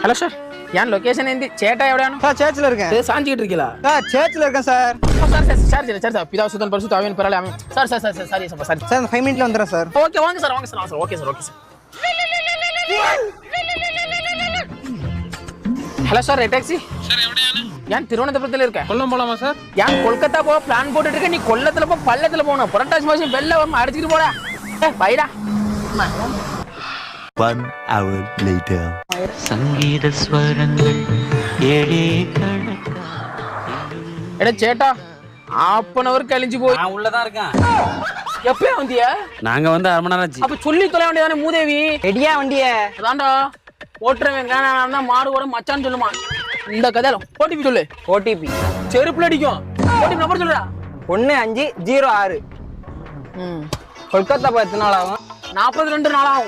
Hello sir an location ఏంది చేట ఎవడాను sir சர்ச்சில் இருக்கேன் సాంచికిட்டு இருக்கீங்களா சார் சர்ச்சில் இருக்கேன் சார் சார் பிதா சுதன் பரிசுத்த ஆவியின் பெயராலே amen sir sorry sir sir இந்த 5 மினிட்ல வந்துடுறேன் சார் ஓகே வாங்க sir okay sir hello sir taxi sir எവിടെയാണ് யான் திருவனந்தபுரத்துல இருக்கேன் கொல்லம் போலாமா சார் யான் கொல்கத்தா போக பிளான் போட்டுட்டு இருக்க நீ கொல்லத்துல போ பள்ளத்துல போகணும் புரட்டாசி மாசம் வெள்ள வரும் அடிச்சுட்டு போடா பைடா 1 hour later. சங்கீத ஸ்வரங்கள் ஏழே கணக்கா எடா சேட்டா ½ கழிஞ்சு போய் நான் உள்ளதான் இருக்கேன். எப்பயா வந்தியா நாங்க வந்து அரை மணி நேரம் ஆச்சு. அப்ப சொல்லி தொலை வேண்டியதானே மூதேவி ரெடியா வண்டிய அதான்டா ஓட்டுறவன் வேணா மாடு கூட மச்சான்னு சொல்லுமா இந்த கதையில ஓடிபி சொல்லு ஓடிபி செருப்புல அடிக்கும் ஓடிபி நம்பர் சொல்லுடா 1506 கொல்கத்தா போய் எத்தனை நாள் ஆகும் 42 நாள் ஆகும்